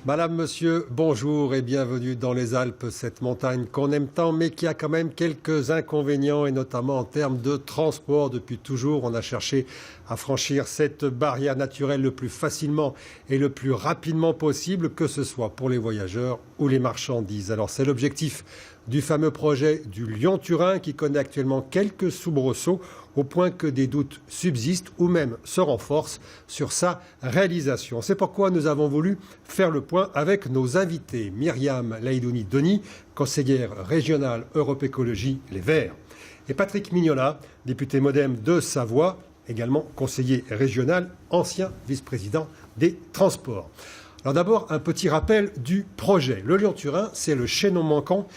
Madame, monsieur, bonjour et bienvenue dans les Alpes, cette montagne qu'on aime tant, mais qui a quand même quelques inconvénients, et notamment en termes de transport. Depuis toujours, on a cherché à franchir cette barrière naturelle le plus facilement et le plus rapidement possible, que ce soit pour les voyageurs ou les marchandises. Alors c'est l'objectif du fameux projet du Lyon-Turin qui connaît actuellement quelques soubresauts au point que des doutes subsistent ou même se renforcent sur sa réalisation. C'est pourquoi nous avons voulu faire le point avec nos invités. Myriam Laïdouni-Denis, conseillère régionale Europe Écologie Les Verts. Et Patrick Mignola, député MoDem de Savoie, également conseiller régional, ancien vice-président des Transports. Alors d'abord, un petit rappel du projet. Le Lyon-Turin, c'est le chaînon manquant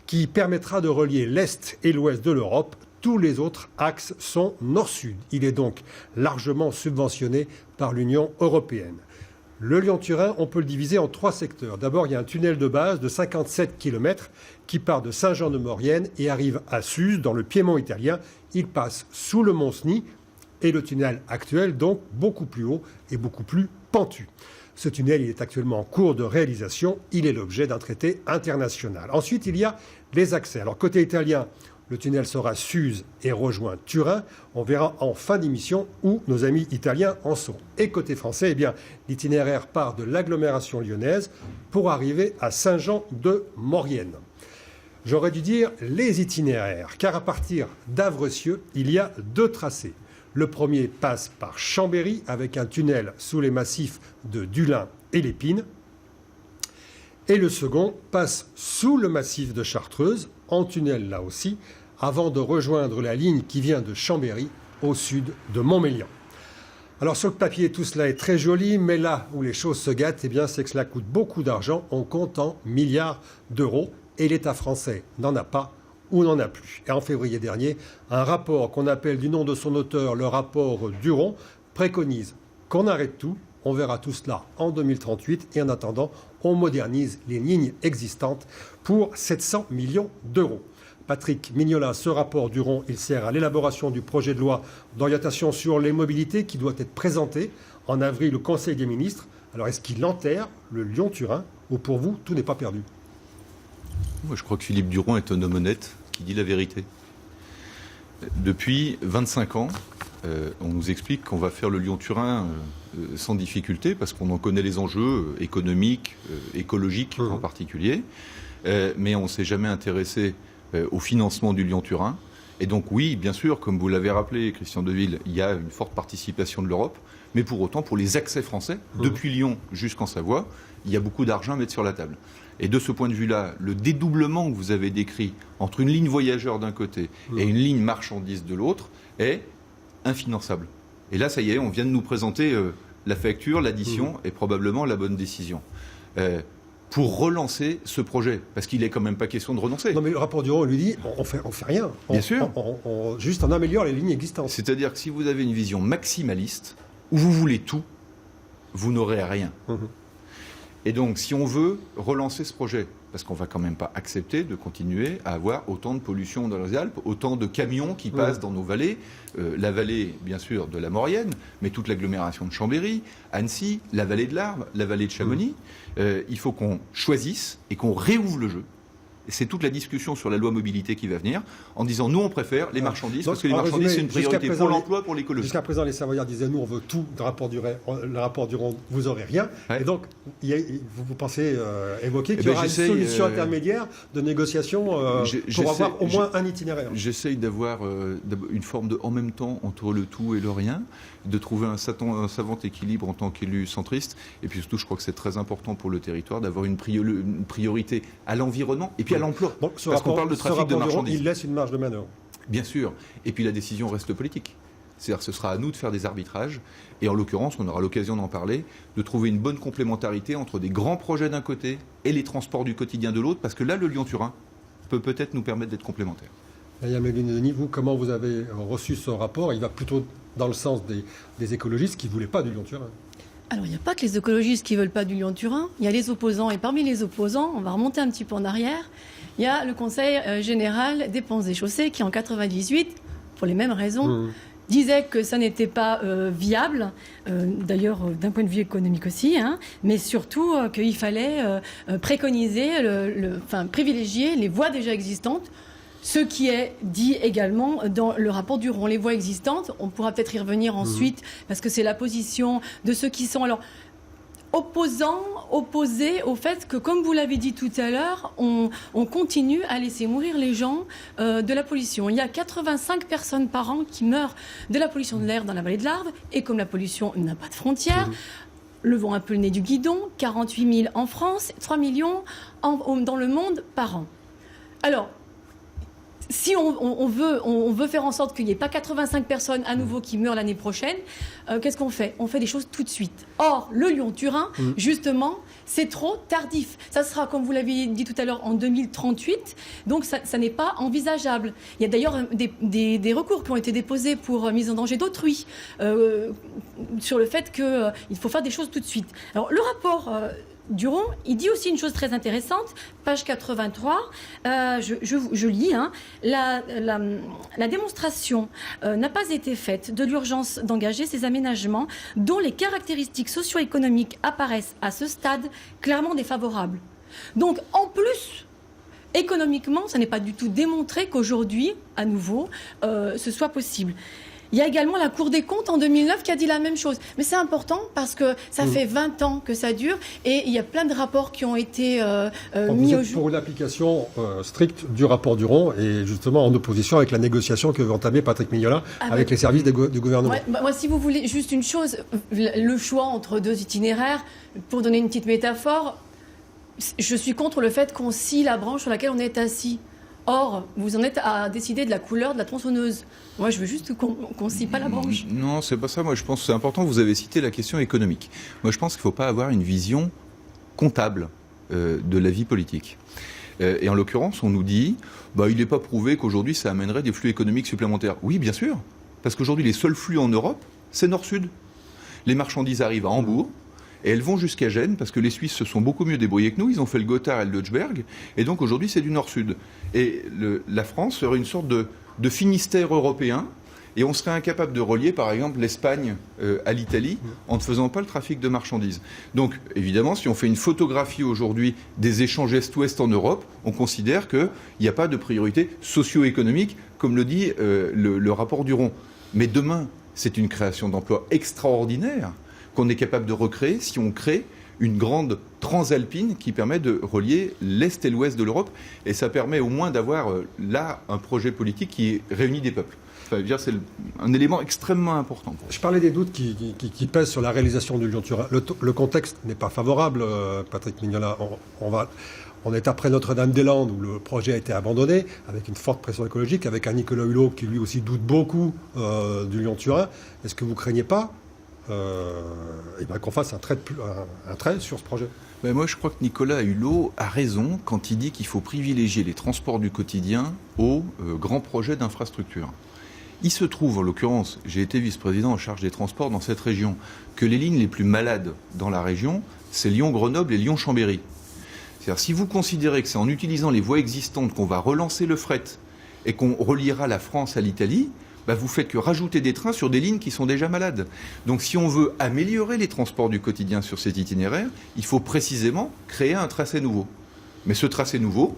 qui permettra de relier l'Est et l'Ouest de l'Europe. Tous les autres axes sont nord-sud. Il est donc largement subventionné par l'Union européenne. Le Lyon-Turin, on peut le diviser en 3 secteurs. D'abord, il y a un tunnel de base de 57 km qui part de Saint-Jean-de-Maurienne et arrive à Suse, dans le Piémont italien. Il passe sous le Mont-Cenis et le tunnel actuel, donc beaucoup plus haut et beaucoup plus pentu. Ce tunnel, il est actuellement en cours de réalisation. Il est l'objet d'un traité international. Ensuite, il y a les accès. Alors, côté italien, le tunnel sera Suse et rejoint Turin. On verra en fin d'émission où nos amis italiens en sont. Et côté français, eh bien, l'itinéraire part de l'agglomération lyonnaise pour arriver à Saint-Jean-de-Maurienne. J'aurais dû dire les itinéraires, car à partir d'Avrecieux, il y a 2 tracés. Le premier passe par Chambéry avec un tunnel sous les massifs de Dulin et l'Épine. Et le second passe sous le massif de Chartreuse, en tunnel là aussi, avant de rejoindre la ligne qui vient de Chambéry au sud de Montmélian. Alors sur le papier, tout cela est très joli, mais là où les choses se gâtent, eh bien, c'est que cela coûte beaucoup d'argent. On compte en milliards d'euros et l'État français n'en a pas ou n'en a plus. Et en février dernier, un rapport qu'on appelle du nom de son auteur le rapport Duron préconise qu'on arrête tout. On verra tout cela en 2038 et en attendant, on modernise les lignes existantes pour 700 millions d'euros. Patrick Mignola, ce rapport Duron, il sert à l'élaboration du projet de loi d'orientation sur les mobilités qui doit être présenté en avril au Conseil des ministres. Alors est-ce qu'il enterre le Lyon-Turin ou pour vous, tout n'est pas perdu? Moi, je crois que Philippe Duron est un homme honnête qui dit la vérité. Depuis 25 ans, on nous explique qu'on va faire le Lyon-Turin sans difficulté parce qu'on en connaît les enjeux économiques, écologiques en particulier. Mais on ne s'est jamais intéressé au financement du Lyon-Turin. Et donc oui, bien sûr, comme vous l'avez rappelé, Christian Deville, il y a une forte participation de l'Europe. Mais pour autant, pour les accès français, depuis Lyon jusqu'en Savoie, il y a beaucoup d'argent à mettre sur la table. Et de ce point de vue-là, le dédoublement que vous avez décrit entre une ligne voyageur d'un côté et une ligne marchandise de l'autre est infinançable. Et là, ça y est, on vient de nous présenter la facture, l'addition et probablement la bonne décision. Pour relancer ce projet, parce qu'il n'est quand même pas question de renoncer. Non mais le rapport Duron lui dit, on fait rien. Bien sûr. Juste on améliore les lignes existantes. C'est-à-dire que si vous avez une vision maximaliste, où vous voulez tout, vous n'aurez rien. Et donc, si on veut relancer ce projet, parce qu'on ne va quand même pas accepter de continuer à avoir autant de pollution dans les Alpes, autant de camions qui passent dans nos vallées, la vallée, bien sûr, de la Maurienne, mais toute l'agglomération de Chambéry, Annecy, la vallée de l'Arve, la vallée de Chamonix, il faut qu'on choisisse et qu'on réouvre le jeu. Et c'est toute la discussion sur la loi mobilité qui va venir, en disant nous on préfère les marchandises, parce que les marchandises c'est une priorité pour l'emploi, pour l'écologie. Jusqu'à présent les Savoyards disaient nous on veut tout, le rapport Duron vous aurez rien. Ouais. Et donc vous pensez évoquer qu'il y aura une solution intermédiaire de négociation pour avoir au moins un itinéraire. J'essaye d'avoir une forme de en même temps entre le tout et le rien, de trouver un savant équilibre en tant qu'élu centriste, et puis surtout je crois que c'est très important pour le territoire d'avoir une priorité à l'environnement et puis à l'emploi. Donc, parce qu'on parle de trafic de marchandises. Il laisse une marge de manœuvre. Bien sûr. Et puis la décision reste politique. C'est-à-dire que ce sera à nous de faire des arbitrages. Et en l'occurrence, on aura l'occasion d'en parler, de trouver une bonne complémentarité entre des grands projets d'un côté et les transports du quotidien de l'autre. Parce que là, le Lyon-Turin peut peut-être nous permettre d'être complémentaires. Myriam Laïdouni-Denis, vous, comment vous avez reçu ce rapport? Il va plutôt dans le sens des écologistes qui ne voulaient pas du Lyon-Turin. Alors, il n'y a pas que les écologistes qui ne veulent pas du Lyon-Turin. Il y a les opposants. Et parmi les opposants, on va remonter un petit peu en arrière, il y a le Conseil général des ponts et chaussées qui, en 1998, pour les mêmes raisons, disait que ça n'était pas viable, d'ailleurs d'un point de vue économique aussi, mais surtout qu'il fallait préconiser, privilégier les voies déjà existantes. Ce qui est dit également dans le rapport Duron, les voies existantes, on pourra peut-être y revenir ensuite, parce que c'est la position de ceux qui sont opposés au fait que, comme vous l'avez dit tout à l'heure, on continue à laisser mourir les gens de la pollution. Il y a 85 personnes par an qui meurent de la pollution de l'air dans la vallée de l'Arve, et comme la pollution n'a pas de frontières, levons un peu le nez du guidon, 48 000 en France, 3 millions dans le monde par an. Alors, si on veut faire en sorte qu'il n'y ait pas 85 personnes à nouveau qui meurent l'année prochaine, qu'est-ce qu'on fait ? On fait des choses tout de suite. Or, le Lyon-Turin, justement, c'est trop tardif. Ça sera, comme vous l'avez dit tout à l'heure, en 2038. Donc, ça n'est pas envisageable. Il y a d'ailleurs des recours qui ont été déposés pour mise en danger d'autrui sur le fait qu'il faut faire des choses tout de suite. Alors, le rapport Duron, il dit aussi une chose très intéressante, page 83, je lis, la démonstration n'a pas été faite de l'urgence d'engager ces aménagements dont les caractéristiques socio-économiques apparaissent à ce stade clairement défavorables. Donc, en plus, économiquement, ça n'est pas du tout démontré qu'aujourd'hui, à nouveau, ce soit possible. Il y a également la Cour des comptes en 2009 qui a dit la même chose. Mais c'est important parce que ça fait 20 ans que ça dure et il y a plein de rapports qui ont été mis au jour. Pour l'application stricte du rapport Duron et justement en opposition avec la négociation que veut entamer Patrick Mignola avec les services du gouvernement. Ouais, moi, si vous voulez, juste une chose, le choix entre deux itinéraires, pour donner une petite métaphore, je suis contre le fait qu'on scie la branche sur laquelle on est assis. Or, vous en êtes à décider de la couleur de la tronçonneuse. Moi, je veux juste qu'on ne scie pas la branche. Non, c'est pas ça. Moi, je pense que c'est important. Vous avez cité la question économique. Moi, je pense qu'il ne faut pas avoir une vision comptable de la vie politique. Et en l'occurrence, on nous dit, il n'est pas prouvé qu'aujourd'hui, ça amènerait des flux économiques supplémentaires. Oui, bien sûr. Parce qu'aujourd'hui, les seuls flux en Europe, c'est nord-sud. Les marchandises arrivent à Hambourg. Et elles vont jusqu'à Gênes, parce que les Suisses se sont beaucoup mieux débrouillés que nous. Ils ont fait le Gotthard et le Deutschberg. Et donc aujourd'hui, c'est du nord-sud. Et la France serait une sorte de Finistère européen. Et on serait incapable de relier, par exemple, l'Espagne à l'Italie en ne faisant pas le trafic de marchandises. Donc, évidemment, si on fait une photographie aujourd'hui des échanges Est-Ouest en Europe, on considère qu'il n'y a pas de priorité socio-économique, comme le dit le rapport Duron. Mais demain, c'est une création d'emplois extraordinaire qu'on est capable de recréer si on crée une grande transalpine qui permet de relier l'Est et l'Ouest de l'Europe. Et ça permet au moins d'avoir là un projet politique qui réunit des peuples. Enfin, c'est un élément extrêmement important. Je parlais des doutes qui pèsent sur la réalisation du Lyon-Turin. Le contexte n'est pas favorable, Patrick Mignola. On est après Notre-Dame-des-Landes où le projet a été abandonné, avec une forte pression écologique, avec un Nicolas Hulot qui lui aussi doute beaucoup du Lyon-Turin. Est-ce que vous ne craignez pas qu'on fasse un trait sur ce projet? Moi, je crois que Nicolas Hulot a raison quand il dit qu'il faut privilégier les transports du quotidien aux grands projets d'infrastructure. Il se trouve, en l'occurrence, j'ai été vice-président en charge des transports dans cette région, que les lignes les plus malades dans la région, c'est Lyon-Grenoble et Lyon-Chambéry. C'est-à-dire, si vous considérez que c'est en utilisant les voies existantes qu'on va relancer le fret et qu'on reliera la France à l'Italie, vous faites que rajouter des trains sur des lignes qui sont déjà malades. Donc si on veut améliorer les transports du quotidien sur cet itinéraire, il faut précisément créer un tracé nouveau. Mais ce tracé nouveau,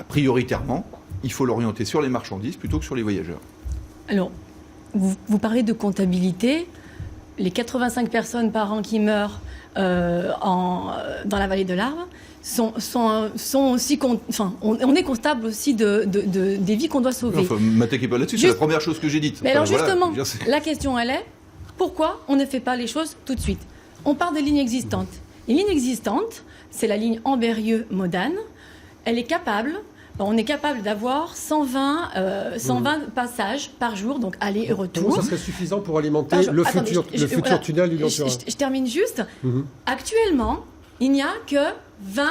prioritairement, il faut l'orienter sur les marchandises plutôt que sur les voyageurs. Alors, vous parlez de comptabilité. Les 85 personnes par an qui meurent dans la vallée de l'Arve sont aussi... on est comptable aussi des vies qu'on doit sauver. Ne m'attaquez pas là-dessus, c'est la première chose que j'ai dite. Mais alors justement, la question elle est, pourquoi on ne fait pas les choses tout de suite? On part des lignes existantes. Les lignes existantes, c'est la ligne Ambérieu-Modane. Elle est capable... On est capable d'avoir 120 passages par jour, donc aller et retour. Ça serait suffisant pour alimenter le futur tunnel du Lyon-Turin. Je termine juste. Actuellement, il n'y a que 20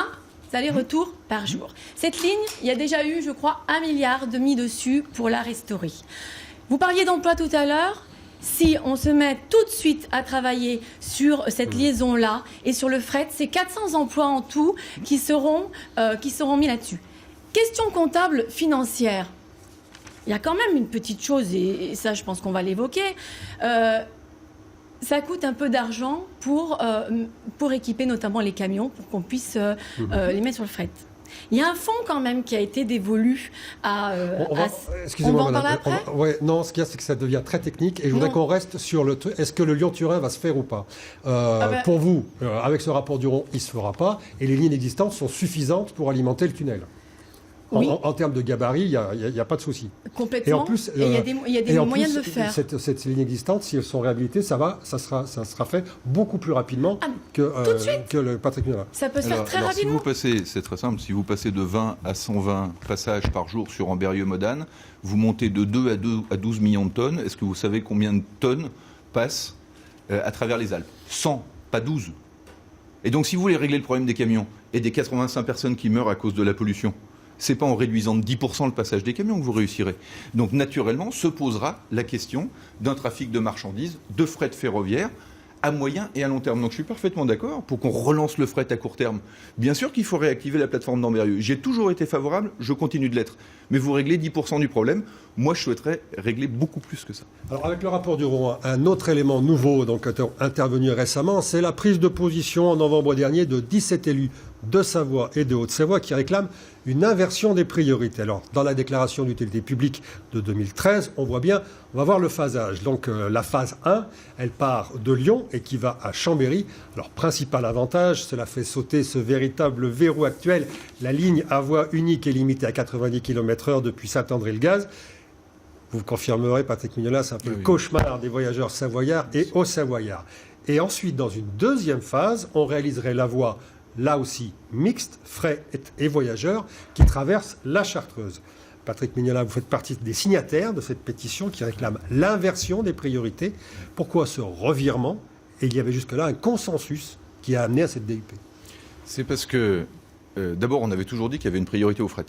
allers-retours par jour. Cette ligne, il y a déjà eu, je crois, 1,5 milliard dessus pour la restaurer. Vous parliez d'emploi tout à l'heure. Si on se met tout de suite à travailler sur cette liaison-là et sur le fret, c'est 400 emplois en tout qui seront mis là-dessus. Question comptable financière. il y a quand même une petite chose, et ça je pense qu'on va l'évoquer, ça coûte un peu d'argent pour équiper notamment les camions, pour qu'on puisse les mettre sur le fret. Il y a un fonds quand même qui a été dévolu à... Excusez-moi, on va en parler madame. après Non, ce qu'il y a, c'est que ça devient très technique et je voudrais qu'on reste sur le truc. Est-ce que le Lyon-Turin va se faire ou pas Pour vous, avec ce rapport Duron, il ne se fera pas et les lignes existantes sont suffisantes pour alimenter le tunnel. Oui. En termes de gabarit, il n'y a pas de souci. Complètement. Et en plus, il y a des moyens de le faire. Cette ligne existante, si elles sont réhabilitées, ça sera fait beaucoup plus rapidement que le Patrick Mignola. Ça peut se faire très rapidement. C'est très simple, si vous passez de 20 à 120 passages par jour sur Ambérieu-Modane, vous montez de 2 à 12 millions de tonnes. Est-ce que vous savez combien de tonnes passent à travers les Alpes ? 100, pas 12. Et donc si vous voulez régler le problème des camions et des 85 personnes qui meurent à cause de la pollution, c'est pas en réduisant de 10% le passage des camions que vous réussirez. Donc naturellement se posera la question d'un trafic de marchandises, de fret ferroviaire, à moyen et à long terme. Donc je suis parfaitement d'accord pour qu'on relance le fret à court terme. Bien sûr qu'il faut réactiver la plateforme d'Ambérieu. J'ai toujours été favorable, je continue de l'être. Mais vous réglez 10% du problème. Moi, je souhaiterais régler beaucoup plus que ça. Alors avec le rapport Duron, un autre élément nouveau donc intervenu récemment, c'est la prise de position en novembre dernier de 17 élus de Savoie et de Haute-Savoie qui réclament une inversion des priorités. Alors, dans la déclaration d'utilité publique de 2013, on voit bien, on va voir le phasage. Donc, la phase 1, elle part de Lyon et qui va à Chambéry. Alors, principal avantage, cela fait sauter ce véritable verrou actuel, la ligne à voie unique et limitée à 90 km/h depuis Saint-André-le-Gaz. Vous confirmerez, Patrick Mignola, c'est un peu le cauchemar des voyageurs savoyards et haut-savoyards. Et ensuite, dans une deuxième phase, on réaliserait la voie là aussi mixte, fret et voyageurs, qui traverse la Chartreuse. Patrick Mignola, vous faites partie des signataires de cette pétition qui réclame l'inversion des priorités. Pourquoi ce revirement ? Et il y avait jusque-là un consensus qui a amené à cette DUP. C'est parce que, d'abord, on avait toujours dit qu'il y avait une priorité au fret.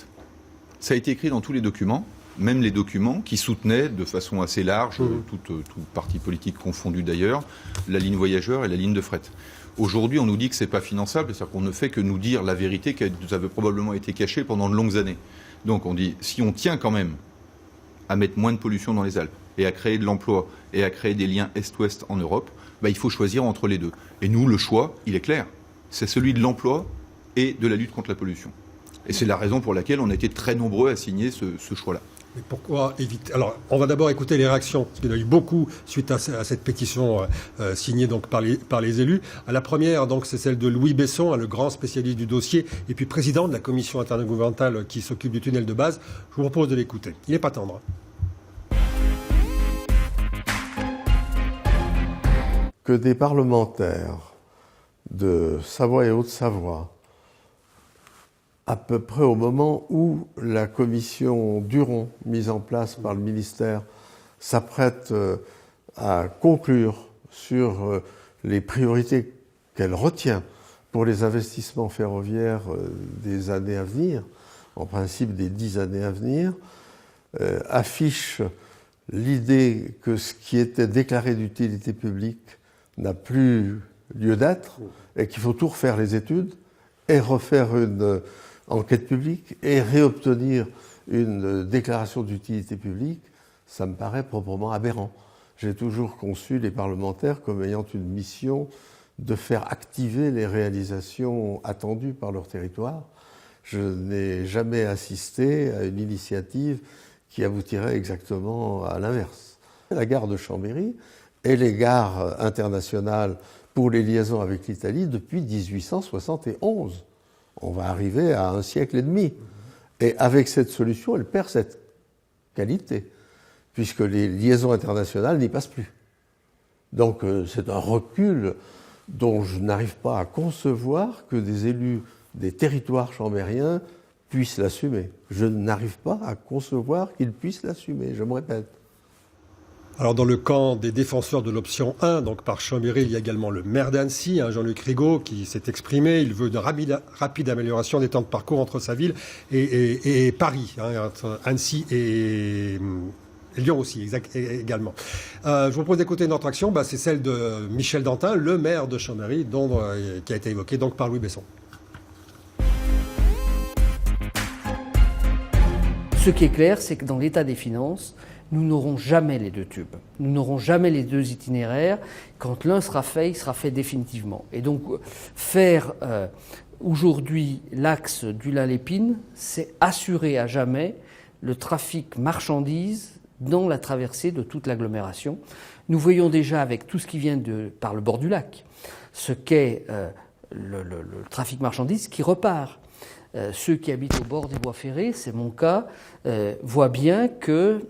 Ça a été écrit dans tous les documents, même les documents qui soutenaient de façon assez large, tout parti politique confondu d'ailleurs, la ligne voyageur et la ligne de fret. Aujourd'hui, on nous dit que ce n'est pas finançable, c'est-à-dire qu'on ne fait que nous dire la vérité qui nous avait probablement été cachée pendant de longues années. Donc on dit, si on tient quand même à mettre moins de pollution dans les Alpes et à créer de l'emploi et à créer des liens Est-Ouest en Europe, il faut choisir entre les deux. Et nous, le choix, il est clair. C'est celui de l'emploi et de la lutte contre la pollution. Et c'est la raison pour laquelle on a été très nombreux à signer ce choix-là. Mais pourquoi éviter ? Alors, on va d'abord écouter les réactions, parce qu'il y en a eu beaucoup suite à cette pétition signée donc par les élus. La première, donc, c'est celle de Louis Besson, le grand spécialiste du dossier, et puis président de la commission intergouvernementale qui s'occupe du tunnel de base. Je vous propose de l'écouter. Il n'est pas tendre. Que des parlementaires de Savoie et Haute-Savoie, à peu près au moment où la commission Duron, mise en place par le ministère, s'apprête à conclure sur les priorités qu'elle retient pour les investissements ferroviaires des années à venir, en principe des 10 années à venir, affiche l'idée que ce qui était déclaré d'utilité publique n'a plus lieu d'être et qu'il faut tout refaire les études et refaire une enquête publique et réobtenir une déclaration d'utilité publique, ça me paraît proprement aberrant. J'ai toujours conçu les parlementaires comme ayant une mission de faire activer les réalisations attendues par leur territoire. Je n'ai jamais assisté à une initiative qui aboutirait exactement à l'inverse. La gare de Chambéry et les gares internationales pour les liaisons avec l'Italie depuis 1871. On va arriver à 1 siècle et demi. Et avec cette solution, elle perd cette qualité, puisque les liaisons internationales n'y passent plus. Donc c'est un recul dont je n'arrive pas à concevoir que des élus des territoires chambériens puissent l'assumer. Je n'arrive pas à concevoir qu'ils puissent l'assumer, je me répète. Alors dans le camp des défenseurs de l'option 1, donc par Chambéry, il y a également le maire d'Annecy, Jean-Luc Rigaud, qui s'est exprimé. Il veut une rapide amélioration des temps de parcours entre sa ville et Paris, entre Annecy et Lyon aussi, également. Je vous propose d'écouter une autre action, c'est celle de Michel Dantin, le maire de Chambéry, qui a été évoquée donc par Louis Besson. Ce qui est clair, c'est que dans l'état des finances, nous n'aurons jamais les deux tubes. Nous n'aurons jamais les deux itinéraires. Quand l'un sera fait, il sera fait définitivement. Et donc, faire aujourd'hui l'axe du Lin-Lépine, c'est assurer à jamais le trafic marchandises dans la traversée de toute l'agglomération. Nous voyons déjà avec tout ce qui vient par le bord du lac, ce qu'est le trafic marchandises qui repart. Ceux qui habitent au bord des voies ferrées, c'est mon cas, voient bien que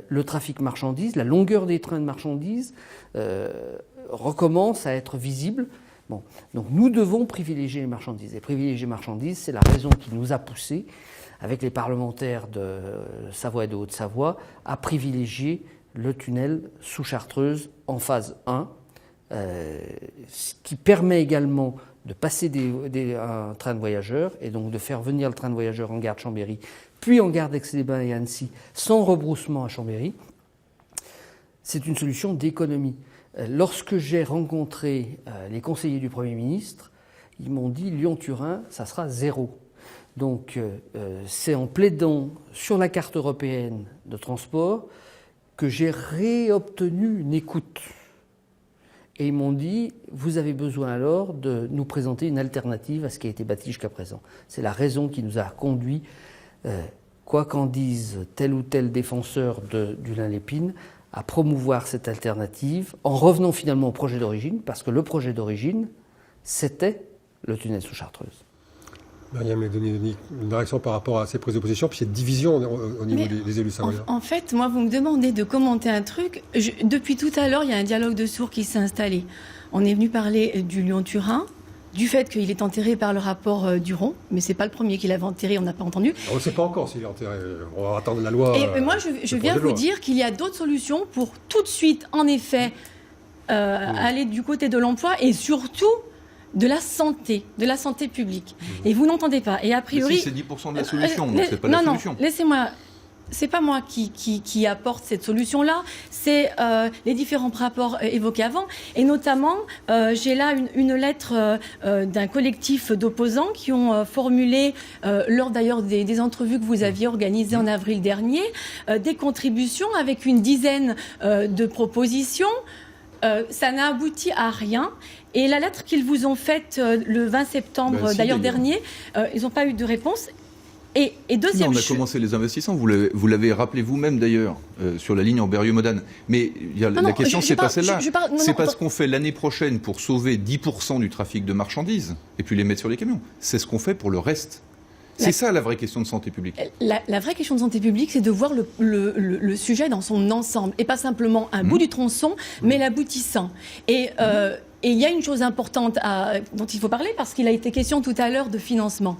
le trafic marchandises, la longueur des trains de marchandises recommence à être visible. Bon, donc nous devons privilégier les marchandises. Et privilégier les marchandises, c'est la raison qui nous a poussés, avec les parlementaires de Savoie et de Haute-Savoie, à privilégier le tunnel sous Chartreuse en phase 1, ce qui permet également de passer un train de voyageurs et donc de faire venir le train de voyageurs en gare de Chambéry, puis en gare d'Aix-les-Bains et Annecy, sans rebroussement à Chambéry. C'est une solution d'économie. Lorsque j'ai rencontré les conseillers du Premier ministre, ils m'ont dit Lyon-Turin, ça sera 0. Donc c'est en plaidant sur la carte européenne de transport que j'ai réobtenu une écoute. Et ils m'ont dit, vous avez besoin alors de nous présenter une alternative à ce qui a été bâti jusqu'à présent. C'est la raison qui nous a conduit, quoi qu'en dise tel ou tel défenseur du Lin-Lépine, à promouvoir cette alternative, en revenant finalement au projet d'origine, parce que le projet d'origine, c'était le tunnel sous Chartreuse. Myriam Ledoux, une réaction par rapport à ces prises de position, puis cette division au niveau des élus savoyards. En fait, moi, vous me demandez de commenter un truc. Depuis tout à l'heure, il y a un dialogue de sourds qui s'est installé. On est venu parler du Lyon-Turin, du fait qu'il est enterré par le rapport Duron, mais c'est pas le premier qui l'avait enterré, on n'a pas entendu. On ne sait pas encore s'il est enterré. On va attendre la loi. Et moi, je viens vous dire qu'il y a d'autres solutions pour tout de suite, en effet, aller du côté de l'emploi et surtout de la santé publique. Et vous n'entendez pas. Et a priori, mais si, c'est 10% de la solution, donc c'est pas la solution. Non, laissez-moi. C'est pas moi qui apporte cette solution-là, c'est les différents rapports évoqués avant. Et notamment, j'ai là une lettre d'un collectif d'opposants qui ont formulé, lors d'ailleurs des entrevues que vous aviez organisées en avril dernier, des contributions avec une dizaine de propositions. Ça n'a abouti à rien. Et la lettre qu'ils vous ont faite le 20 septembre dernier, ils n'ont pas eu de réponse. Et deuxième chose... On a commencé les investissements, vous l'avez rappelé vous-même d'ailleurs, sur la ligne Amberieu-Modane. Mais la question, c'est pas celle-là. C'est pas ce qu'on fait l'année prochaine pour sauver 10% du trafic de marchandises et puis les mettre sur les camions. C'est ce qu'on fait pour le reste. C'est ça la vraie question de santé publique. La vraie question de santé publique, c'est de voir le sujet dans son ensemble et pas simplement un bout du tronçon, mais l'aboutissant. Et il y a une chose importante dont il faut parler parce qu'il a été question tout à l'heure de financement.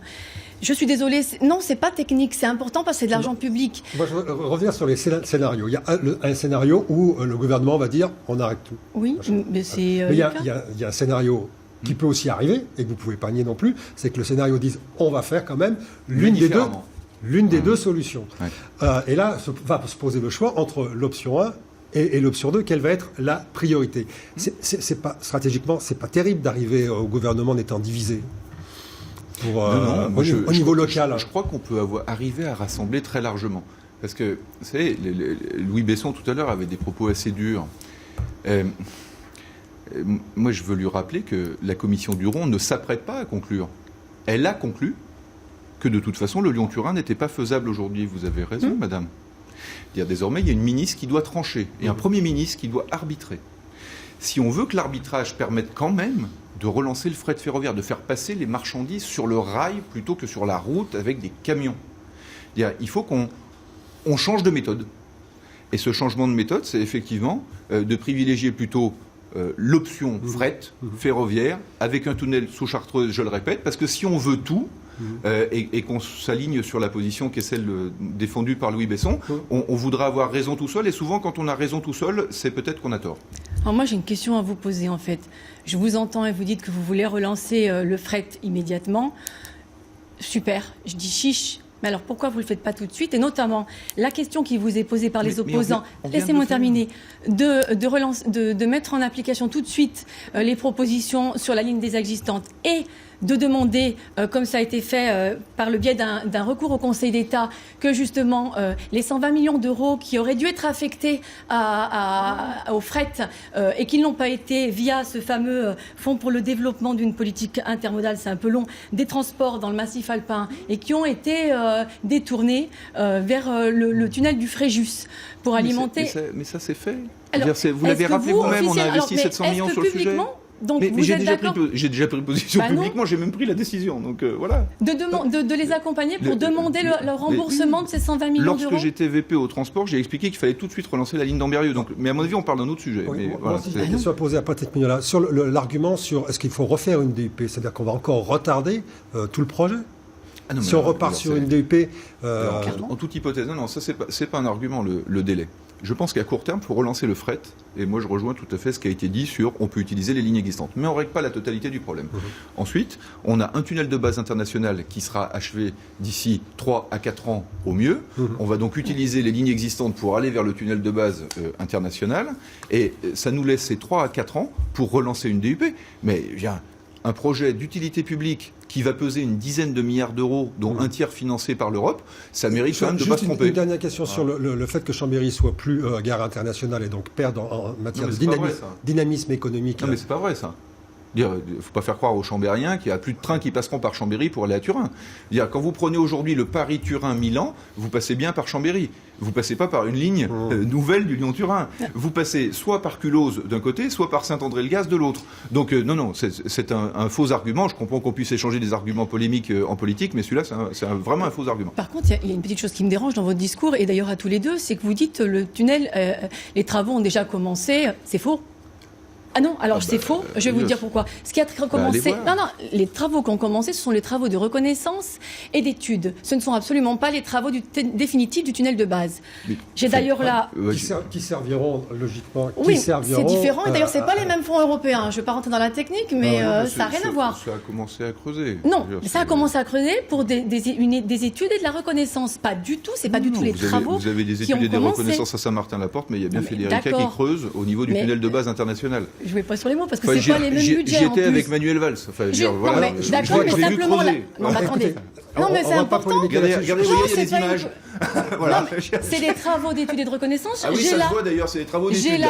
Je suis désolée, non, c'est pas technique, c'est important parce que c'est de l'argent public. Moi, je veux revenir sur les scénarios. Il y a un scénario où le gouvernement va dire on arrête tout. Oui, mais c'est. Mais il y a un scénario qui peut aussi arriver, et que vous ne pouvez pas nier non plus, c'est que le scénario dise on va faire quand même l'une des deux solutions. Ouais. Et là, va se poser le choix entre l'option 1 et l'option 2, quelle va être la priorité. Stratégiquement, c'est pas terrible d'arriver au gouvernement en étant divisé. Au niveau local. Je crois qu'on peut arriver à rassembler très largement. Parce que, vous savez, Louis Besson tout à l'heure avait des propos assez durs. Moi, je veux lui rappeler que la commission Duron ne s'apprête pas à conclure. Elle a conclu que de toute façon, le Lyon-Turin n'était pas faisable aujourd'hui. Vous avez raison, madame. Désormais, il y a une ministre qui doit trancher et un Premier ministre qui doit arbitrer. Si on veut que l'arbitrage permette quand même de relancer le fret ferroviaire, de faire passer les marchandises sur le rail plutôt que sur la route avec des camions. Il faut qu'on change de méthode. Et ce changement de méthode, c'est effectivement de privilégier plutôt l'option fret ferroviaire avec un tunnel sous Chartreuse, je le répète, parce que si on veut tout, et qu'on s'aligne sur la position qui est celle défendue par Louis Besson, on voudra avoir raison tout seul, et souvent quand on a raison tout seul, c'est peut-être qu'on a tort. Alors moi j'ai une question à vous poser en fait. Je vous entends et vous dites que vous voulez relancer le fret immédiatement. Super, je dis chiche. Mais alors pourquoi vous ne le faites pas tout de suite? Et notamment, la question qui vous est posée par les opposants, laissez-moi terminer, de mettre en application tout de suite les propositions sur la ligne des existantes et de demander, comme ça a été fait par le biais d'un recours au Conseil d'État, que justement les 120 millions d'euros qui auraient dû être affectés au fret et qui n'ont pas été via ce fameux fonds pour le développement d'une politique intermodale, c'est un peu long, des transports dans le massif alpin et qui ont été détournés vers le tunnel du Fréjus pour alimenter... Mais ça c'est fait. Alors, vous l'avez rappelé vous-même, on a investi 700 millions sur le sujet. Donc mais vous j'ai êtes déjà pris position publiquement, j'ai même pris la décision. Donc voilà. De les accompagner pour demander le remboursement de ces 120 millions d'euros. Lorsque j'étais VP au transport, j'ai expliqué qu'il fallait tout de suite relancer la ligne d'Ambérieu. Donc, mais à mon avis, on parle d'un autre sujet. Oui, mais voilà, la question à poser à Patrick Mignola sur l'argument sur est-ce qu'il faut refaire une DUP, c'est-à-dire qu'on va encore retarder tout le projet. Si on repart sur une DUP... en toute hypothèse, non, ça c'est pas un argument, le délai. Je pense qu'à court terme, il faut relancer le fret, et moi je rejoins tout à fait ce qui a été dit sur on peut utiliser les lignes existantes, mais on ne règle pas la totalité du problème. Ensuite, on a un tunnel de base international qui sera achevé d'ici 3 à 4 ans au mieux. On va donc utiliser les lignes existantes pour aller vers le tunnel de base international, et ça nous laisse ces 3 à 4 ans pour relancer une DUP. Mais un projet d'utilité publique qui va peser une dizaine de milliards d'euros, dont un tiers financé par l'Europe, ça mérite quand même de ne pas se tromper. Une dernière question sur le fait que Chambéry soit plus gare internationale et donc perde en matière de dynamisme économique. Non mais c'est pas vrai ça. Il ne faut pas faire croire aux Chambériens qu'il n'y a plus de trains qui passeront par Chambéry pour aller à Turin. Quand vous prenez aujourd'hui le Paris-Turin-Milan, vous passez bien par Chambéry. Vous ne passez pas par une ligne nouvelle du Lyon-Turin. Vous passez soit par Culose d'un côté, soit par Saint-André-le-Gaz de l'autre. Donc non, c'est un faux argument. Je comprends qu'on puisse échanger des arguments polémiques en politique, mais celui-là, c'est vraiment un faux argument. Par contre, il y a une petite chose qui me dérange dans votre discours, et d'ailleurs à tous les deux, c'est que vous dites le tunnel, les travaux ont déjà commencé. C'est faux. Ah non, alors c'est faux, je vais vous dire pourquoi. Ce qui a commencé... les travaux qui ont commencé, ce sont les travaux de reconnaissance et d'études. Ce ne sont absolument pas les travaux définitifs du tunnel de base. J'ai d'ailleurs là... Qui serviront, logiquement... Oui, c'est différent, et d'ailleurs, ce n'est pas les mêmes fonds européens. Je ne vais pas rentrer dans la technique, mais ça n'a rien à voir. Ça a commencé à creuser. Non, ça a commencé à creuser pour des études et de la reconnaissance. Pas du tout, c'est pas du tout les travaux. Vous avez des études et des reconnaissances à Saint-Martin-la-Porte, mais il y a bien Federica qui creuse au niveau du tunnel de base international. Je ne vais pas sur les mots parce que c'est pas les mêmes budgets. J'étais avec Manuel Valls. D'accord, mais simplement. Non, mais attendez. Non, mais c'est important. Regardez, il y a des images. C'est des travaux d'études et de reconnaissance. Ah oui, ça se voit d'ailleurs, c'est des travaux d'études.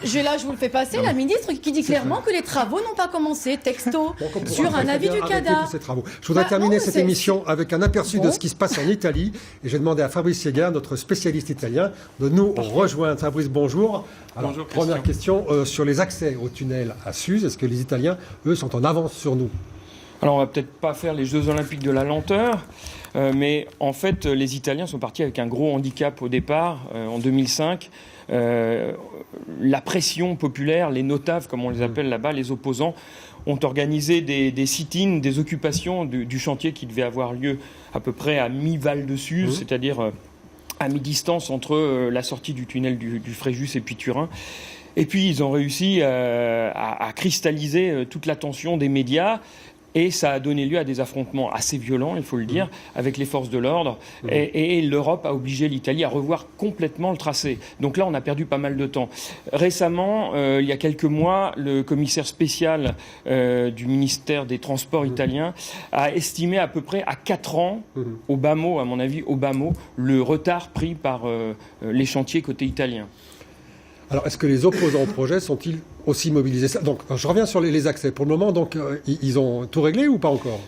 Je vous le fais passer, la ministre qui dit clairement que les travaux n'ont pas commencé, texto, sur un avis du CADA. Je voudrais terminer cette émission avec un aperçu de ce qui se passe en Italie. Et j'ai demandé à Fabrice Siega, notre spécialiste italien, de nous rejoindre. Fabrice, bonjour. Alors, bonjour, première question sur les accès au tunnel à Suse. Est-ce que les Italiens, eux, sont en avance sur nous ? Alors on va peut-être pas faire les Jeux Olympiques de la lenteur, mais en fait les Italiens sont partis avec un gros handicap au départ, en 2005. La pression populaire, les notaves comme on les appelle là-bas, les opposants, ont organisé des sit-ins, des occupations du chantier qui devait avoir lieu à peu près à mi-Val de Suse, c'est-à-dire à mi-distance entre la sortie du tunnel du Fréjus et puis Turin. Et puis ils ont réussi à cristalliser toute l'attention des médias. Et ça a donné lieu à des affrontements assez violents, il faut le dire, avec les forces de l'ordre. Et l'Europe a obligé l'Italie à revoir complètement le tracé. Donc là, on a perdu pas mal de temps. Récemment, il y a quelques mois, le commissaire spécial du ministère des Transports italien a estimé à peu près à 4 ans, au bas mot, à mon avis, au bas mot, le retard pris par les chantiers côté italien. Alors, est-ce que les opposants au projet sont-ils aussi mobilisés ? Donc, je reviens sur les accès. Pour le moment, donc, ils ont tout réglé ou pas encore ?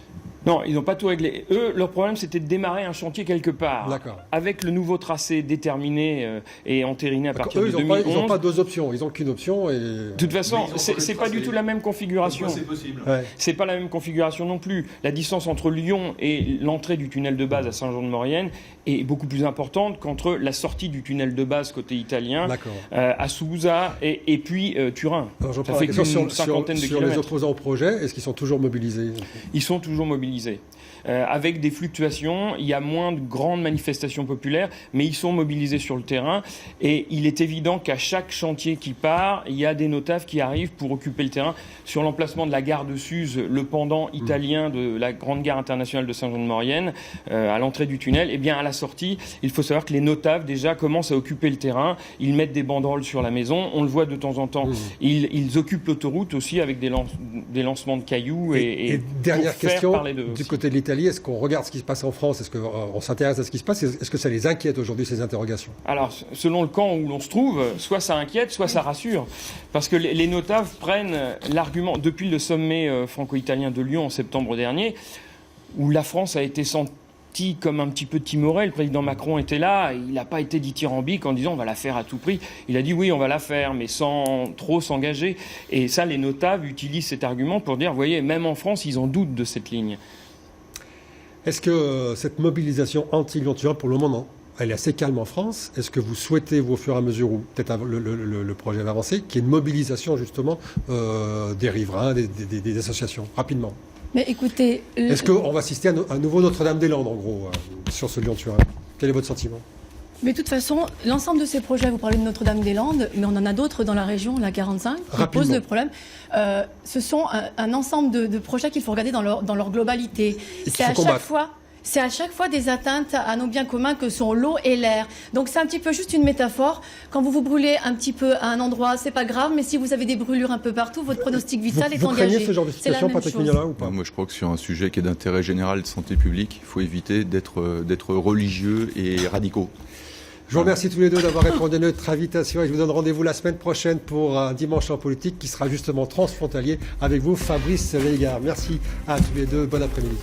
Non, ils n'ont pas tout réglé. Eux, leur problème, c'était de démarrer un chantier quelque part. D'accord. Avec le nouveau tracé déterminé et entériné à partir de 2011. Ils n'ont pas 2 options, ils n'ont qu'une option. Et... De toute façon, c'est pas du tout la même configuration. C'est possible. Ouais. C'est pas la même configuration non plus. La distance entre Lyon et l'entrée du tunnel de base à Saint-Jean-de-Maurienne est beaucoup plus importante qu'entre la sortie du tunnel de base côté italien à Sousa et puis Turin. Alors, ça fait qu'une cinquantaine de kilomètres. Sur les opposants au projet, est-ce qu'ils sont toujours mobilisés ? Ils sont toujours mobilisés. mobilisés. Avec des fluctuations, il y a moins de grandes manifestations populaires, mais ils sont mobilisés sur le terrain. Et il est évident qu'à chaque chantier qui part, il y a des notaves qui arrivent pour occuper le terrain. Sur l'emplacement de la gare de Suse, le pendant italien de la grande gare internationale de Saint-Jean-de-Maurienne, à l'entrée du tunnel, eh bien à la sortie, il faut savoir que les notaves déjà commencent à occuper le terrain. Ils mettent des banderoles sur la maison. On le voit de temps en temps. Ils occupent l'autoroute aussi avec des lancements de cailloux. Et dernière question, du aussi. côté de l'Italie, est-ce qu'on regarde ce qui se passe en France? Est-ce qu'on s'intéresse à ce qui se passe? Est-ce que ça les inquiète aujourd'hui, ces interrogations? Alors, selon le camp où l'on se trouve, soit ça inquiète, soit ça rassure. Parce que les notaves prennent l'argument, depuis le sommet franco-italien de Lyon en septembre dernier, où la France a été sentie comme un petit peu timoré. Le président Macron était là, il n'a pas été dithyrambique en disant on va la faire à tout prix. Il a dit oui, on va la faire, mais sans trop s'engager. Et ça, les notables utilisent cet argument pour dire, vous voyez, même en France, ils en doutent de cette ligne. Est-ce que cette mobilisation anti-Lyon-Turin, pour le moment, elle est assez calme en France? Est-ce que vous souhaitez, vous, au fur et à mesure où peut-être le projet va avancer, qu'il y ait une mobilisation justement des riverains, des associations, rapidement? Mais écoutez... Est-ce qu'on va assister à un nouveau Notre-Dame-des-Landes, en gros, sur ce Lyon-Turin? Quel est votre sentiment? Mais de toute façon, l'ensemble de ces projets, vous parlez de Notre-Dame-des-Landes, mais on en a d'autres dans la région, la 45, qui posent le problème. Ce sont un ensemble de projets qu'il faut regarder dans leur globalité. C'est à chaque fois des atteintes à nos biens communs que sont l'eau et l'air. Donc c'est un petit peu juste une métaphore. Quand vous vous brûlez un petit peu à un endroit, c'est pas grave, mais si vous avez des brûlures un peu partout, votre pronostic vital est engagé. Vous craignez ce genre de situation, Patrick Mignola, ou pas? Moi, je crois que sur un sujet qui est d'intérêt général de santé publique, il faut éviter d'être religieux et radicaux. Je vous remercie tous les deux d'avoir répondu à notre invitation et je vous donne rendez-vous la semaine prochaine pour un dimanche en politique qui sera justement transfrontalier avec vous, Fabrice Veillard. Merci à tous les deux. Bon après-midi.